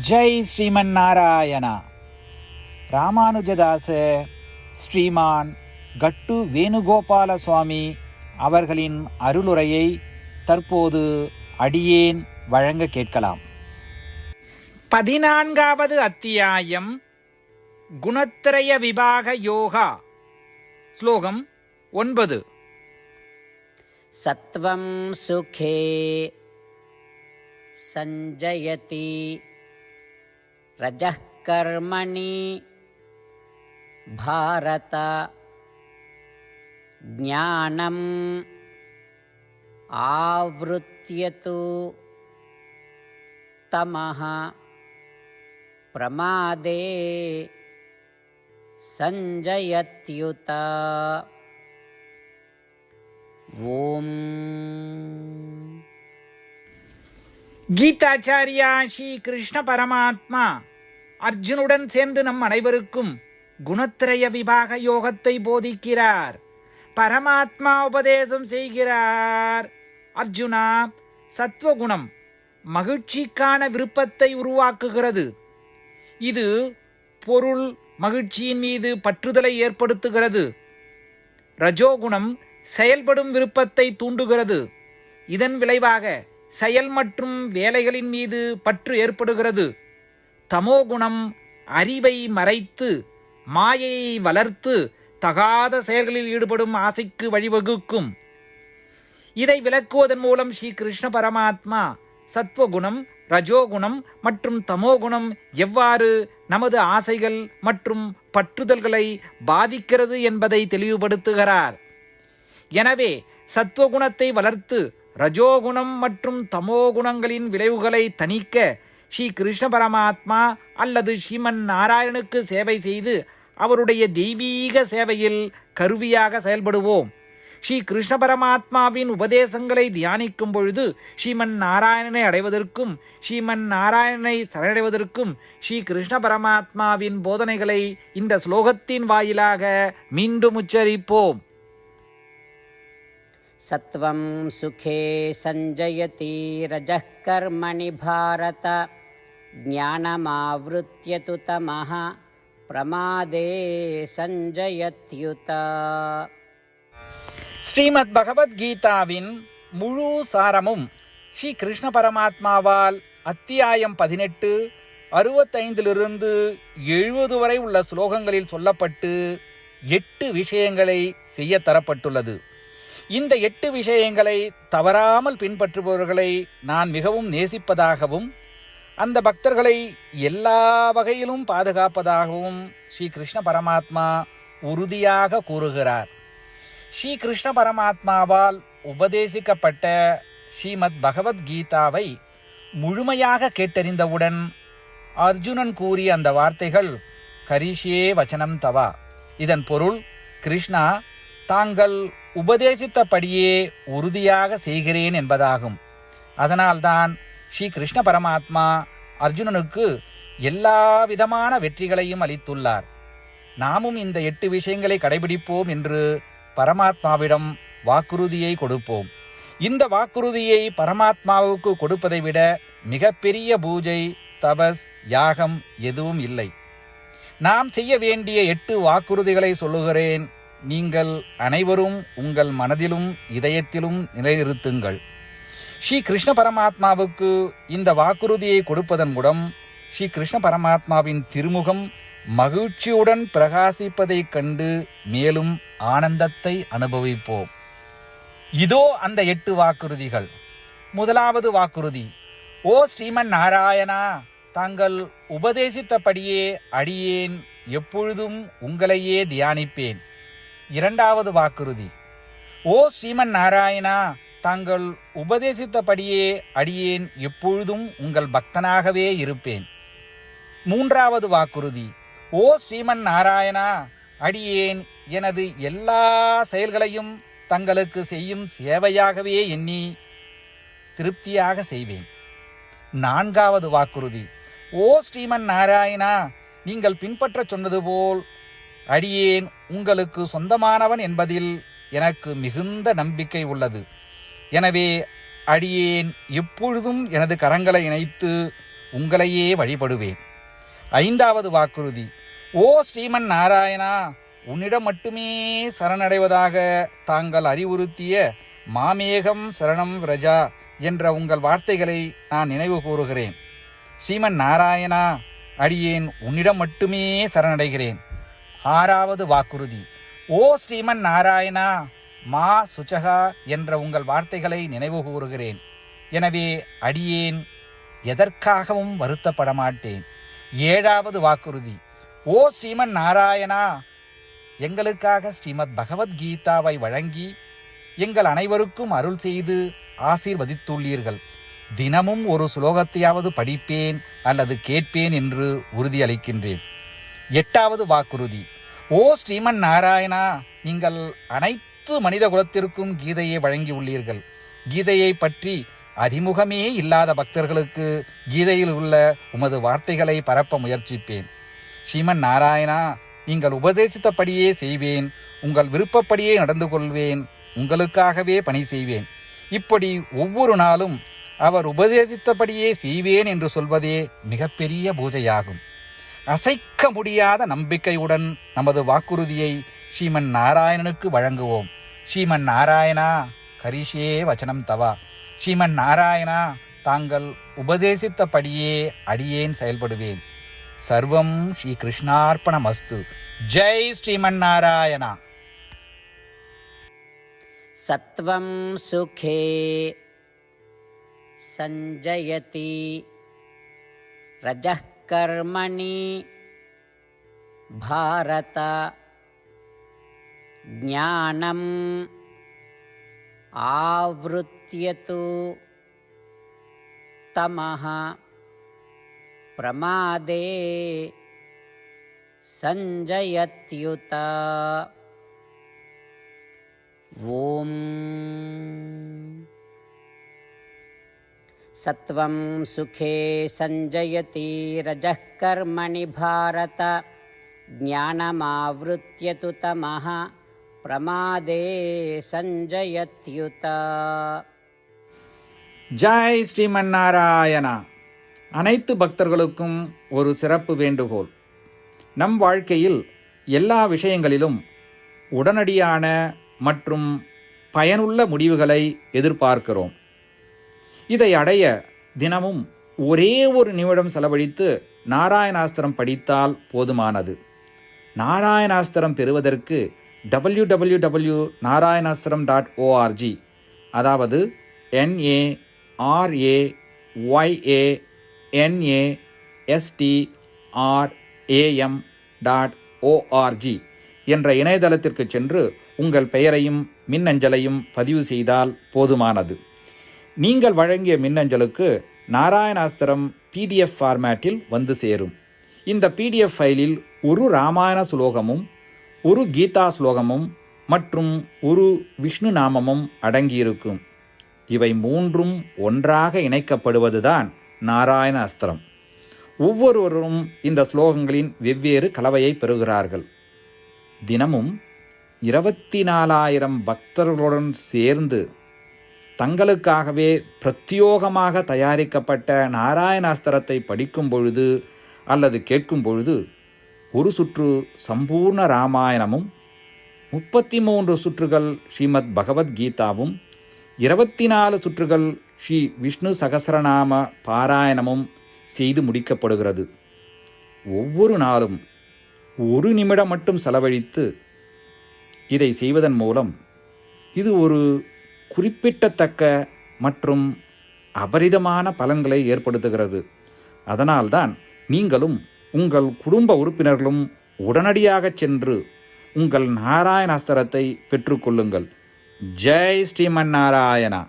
ஜெய் ஸ்ரீமன் நாராயணா. ராமானுஜதாச ஸ்ரீமான் கட்டு வேணுகோபால சுவாமி அவர்களின் அருளுரையை தற்போது அடியேன் வழங்க கேட்கலாம். 14வது அத்தியாயம் குணத்ரய விபாக யோகா. ஸ்லோகம் 9. சத்வம் சுகே சஞ்சயதி ரஜः கர்மணி பாரத ஞானம் ஆவ்ருத்யது தமஹ பிரமாதே சஞ்சயத்யுத. ஓம். கீதாச்சாரியா ஸ்ரீ கிருஷ்ண பரமாத்மா அர்ஜுனுடன் சேர்ந்து நம் அனைவருக்கும் குணத்திரய விபாக யோகத்தை போதிக்கிறார். பரமாத்மா உபதேசம் செய்கிறார். அர்ஜுனா, சத்வகுணம் மகிழ்ச்சிக்கான விருப்பத்தை உருவாக்குகிறது. இது பொருள் மகிழ்ச்சியின் மீது பற்றுதலை ஏற்படுத்துகிறது. ரஜோகுணம் செயல்படும் விருப்பத்தை தூண்டுகிறது. இதன் விளைவாக செயல் மற்றும் வேலைகளின் மீது பற்று ஏற்படுகிறது. தமோகுணம் அறிவை மறைத்து மாயையை வளர்த்து தகாத செயல்களில் ஈடுபடும் ஆசைக்கு வழிவகுக்கும். இதை விளக்குவதன் மூலம் ஸ்ரீ கிருஷ்ண பரமாத்மா சத்வகுணம், ரஜோகுணம் மற்றும் தமோகுணம் எவ்வாறு நமது ஆசைகள் மற்றும் பற்றுதல்களை பாதிக்கிறது என்பதை தெளிவுபடுத்துகிறார். எனவே சத்வகுணத்தை வளர்த்து ரஜோகுணம் மற்றும் தமோகுணங்களின் விளைவுகளை தணிக்க ஸ்ரீ கிருஷ்ண பரமாத்மா அல்லது ஸ்ரீமன் நாராயணனுக்கு சேவை செய்து அவருடைய தெய்வீக சேவையில் கருவியாக செயல்படுவோம். ஸ்ரீ கிருஷ்ண பரமாத்மாவின் உபதேசங்களை தியானிக்கும் பொழுது ஸ்ரீமன் நாராயணனை அடைவதற்கும் ஸ்ரீமன் நாராயணனை சரணடைவதற்கும் ஸ்ரீ கிருஷ்ண பரமாத்மாவின் போதனைகளை இந்த ஸ்லோகத்தின் வாயிலாக மீண்டும் உச்சரிப்போம். சத்வம் சுகே சஞ்சயதி ரஜः கர்மணி பாரத ஞானமாவ்ருத்யது தமஹ பிரமாதே சஞ்சயத்யுத. ஸ்ரீமத் பகவத்கீதாவின் முழு சாரமும் ஸ்ரீ கிருஷ்ண பரமாத்மாவால் அத்தியாயம் 18 65 70 வரை உள்ள ஸ்லோகங்களில் சொல்லப்பட்டு 8 விஷயங்களை செய்ய தரப்பட்டுள்ளது. இந்த 8 விஷயங்களை தவறாமல் பின்பற்றுபவர்களை நான் மிகவும் நேசிப்பதாகவும் அந்த பக்தர்களை எல்லா வகையிலும் பாதுகாப்பதாகவும் ஸ்ரீ கிருஷ்ண பரமாத்மா உறுதியாக கூறுகிறார். ஸ்ரீ கிருஷ்ண பரமாத்மாவால் உபதேசிக்கப்பட்ட ஸ்ரீமத் பகவத்கீதாவை முழுமையாக கேட்டறிந்தவுடன் அர்ஜுனன் கூறிய அந்த வார்த்தைகள் கரிஷ்யே வச்சனம் தவா. இதன் பொருள், கிருஷ்ணா, தாங்கள் உபதேசித்தபடியே உறுதியாக செய்கிறேன் என்பதாகும். அதனால்தான் ஸ்ரீ கிருஷ்ண பரமாத்மா அர்ஜுனனுக்கு எல்லா விதமான வெற்றிகளையும் அளித்துள்ளார். நாமும் இந்த 8 விஷயங்களை கடைபிடிப்போம் என்று பரமாத்மாவிடம் வாக்குறுதியை கொடுப்போம். இந்த வாக்குறுதியை பரமாத்மாவுக்கு கொடுப்பதை விட மிகப்பெரிய பூஜை, தபஸ், யாகம் எதுவும் இல்லை. நாம் செய்ய வேண்டிய 8 வாக்குறுதிகளை சொல்லுகிறேன். நீங்கள் அனைவரும் உங்கள் மனதிலும் இதயத்திலும் நிலைநிறுத்துங்கள். ஸ்ரீ கிருஷ்ண பரமாத்மாவுக்கு இந்த வாக்குறுதியை கொடுப்பதன் மூலம் ஸ்ரீ கிருஷ்ண பரமாத்மாவின் திருமுகம் மகிழ்ச்சியுடன் பிரகாசிப்பதைக் கண்டு மேலும் ஆனந்தத்தை அனுபவிப்போம். இதோ அந்த 8 வாக்குறுதிகள். முதலாவது வாக்குறுதி: ஓ ஸ்ரீமன் நாராயணா, தாங்கள் உபதேசித்தபடியே அடியேன் எப்பொழுதும் உங்களையே தியானிப்பேன். இரண்டாவது வாக்குறுதி: ஓ ஸ்ரீமன் நாராயணா, தாங்கள் உபதேசித்தபடியே அடியேன் எப்பொழுதும் உங்கள் பக்தனாகவே இருப்பேன். மூன்றாவது வாக்குறுதி: ஓ ஸ்ரீமன் நாராயணா, அடியேன் எனது எல்லா செயல்களையும் தங்களுக்கு செய்யும் சேவையாகவே எண்ணி திருப்தியாக செய்வேன். நான்காவது வாக்குறுதி: ஓ ஸ்ரீமன் நாராயணா, நீங்கள் பின்பற்ற சொன்னது போல் அடியேன் உங்களுக்கு சொந்தமானவன் என்பதில் எனக்கு மிகுந்த நம்பிக்கை உள்ளது. எனவே அடியேன் எப்பொழுதும் எனது கரங்களை இணைத்து உங்களையே வழிபடுவேன். 5வது வாக்குறுதி. ஓ ஸ்ரீமன் நாராயணா, உன்னிடம் மட்டுமே சரணடைவதாக தாங்கள் அறிவுறுத்திய மாமேகம் சரணம் விரஜா என்ற உங்கள் வார்த்தைகளை நான் நினைவு கூறுகிறேன். ஸ்ரீமன் நாராயணா, அடியேன் உன்னிடம் மட்டுமே சரணடைகிறேன். 6வது வாக்குறுதி. ஓ ஸ்ரீமன் நாராயணா, மா சுச்சகா என்ற உங்கள் வார்த்தைகளை நினைவு கூறுகிறேன். எனவே அடியேன் எதற்காகவும் வருத்தப்பட மாட்டேன். 7வது வாக்குறுதி. ஓ ஸ்ரீமன் நாராயணா, எங்களுக்காக ஸ்ரீமத் பகவத்கீதாவை வழங்கி எங்கள் அனைவருக்கும் அருள் செய்து ஆசீர்வதித்துள்ளீர்கள். தினமும் ஒரு சுலோகத்தையாவது படிப்பேன் அல்லது கேட்பேன் என்று உறுதியளிக்கின்றேன். 8வது வாக்குறுதி. ஓ ஸ்ரீமன் நாராயணா, நீங்கள் அனைத்து மனித குலத்திற்கும் கீதையை வழங்கியுள்ளீர்கள். கீதையை பற்றி அறிமுகமே இல்லாத பக்தர்களுக்கு கீதையில் உள்ள உமது வார்த்தைகளை பரப்ப முயற்சிப்பேன். ஸ்ரீமன் நாராயணா, நீங்கள் உபதேசித்தபடியே செய்வேன். உங்கள் விருப்பப்படியே நடந்து கொள்வேன். உங்களுக்காகவே பணி செய்வேன். இப்படி ஒவ்வொரு நாளும் அவர் உபதேசித்தபடியே செய்வேன் என்று சொல்வதே மிகப்பெரிய பூஜையாகும். அசைக்க முடியாத நம்பிக்கையுடன் நமது வாக்குறுதியை ஸ்ரீமன் நாராயணனுக்கு வழங்குவோம். ஸ்ரீமன் நாராயணா, கரிஷே வச்சனம் தவா. ஸ்ரீமன் நாராயணா, தாங்கள் உபதேசித்தபடியே அடியேன் செயல்படுவேன். சர்வம் ஸ்ரீ கிருஷ்ணார்ப்பணமஸ்து. ஜெய் ஸ்ரீமன் நாராயணா. சத்வம் சுகே சஞ்சயதி ரஜः கர்மணி பாரத ஞானம் ஆவ்ருத்யது தமஹ பிரமாதே சஞ்சயத்யுத. ஓம் சத்வம் சுகே சஞ்சயதி ரஜः கர்மணி பாரத ஞானமாவ்ருத்யது தமஹ பிரமாதே சஞ்சயத்யுத. ஜெய் ஸ்ரீமன் நாராயணா. அனைத்து பக்தர்களுக்கும் ஒரு சிறப்பு வேண்டுகோள். நம் வாழ்க்கையில் எல்லா விஷயங்களிலும் உடனடியான மற்றும் பயனுள்ள முடிவுகளை எதிர்பார்க்கிறோம். இதை அடைய தினமும் ஒரே ஒரு நிமிடம் செலவழித்து நாராயணாஸ்திரம் படித்தால் போதுமானது. நாராயணாஸ்திரம் பெறுவதற்கு www.narayanaastram.org, அதாவது NARAYANASTRAM.org என்ற இணையதளத்திற்கு சென்று உங்கள் பெயரையும் மின்னஞ்சலையும் பதிவு செய்தால் போதுமானது. நீங்கள் வழங்கிய மின்னஞ்சலுக்கு நாராயணாஸ்திரம் PDF ஃபார்மேட்டில் வந்து சேரும். இந்த PDF ஃபைலில் ஒரு ராமாயண சுலோகமும் ஒரு கீதா ஸ்லோகமும் மற்றும் ஒரு விஷ்ணு நாமமும் அடங்கியிருக்கும். இவை மூன்றும் ஒன்றாக இணைக்கப்படுவதுதான் நாராயண அஸ்திரம். ஒவ்வொருவரும் இந்த ஸ்லோகங்களின் வெவ்வேறு கலவையை பெறுகிறார்கள். தினமும் 24,000 பக்தர்களுடன் சேர்ந்து தங்களுக்காகவே பிரத்யோகமாக தயாரிக்கப்பட்ட நாராயணாஸ்திரத்தை படிக்கும் பொழுது அல்லது கேட்கும் பொழுது ஒரு சுற்று சம்பூர்ண ராமாயணமும் 33 சுற்றுகள் ஸ்ரீமத் பகவத்கீதாவும் 24 சுற்றுகள் ஸ்ரீ விஷ்ணு சகஸ்ரநாம பாராயணமும் செய்து முடிக்கப்படுகிறது. ஒவ்வொரு நாளும் ஒரு நிமிடம் மட்டும் செலவழித்து இதை செய்வதன் மூலம் இது ஒரு குறிப்பிடத்தக்க மற்றும் அபரிதமான பலன்களை ஏற்படுத்துகிறது. அதனால்தான் நீங்களும் உங்கள் குடும்ப உறுப்பினர்களும் உடனடியாக சென்று உங்கள் நாராயணாஸ்திரத்தை பெற்றுக்கொள்ளுங்கள். ஜெய் ஸ்ரீமன் நாராயணா.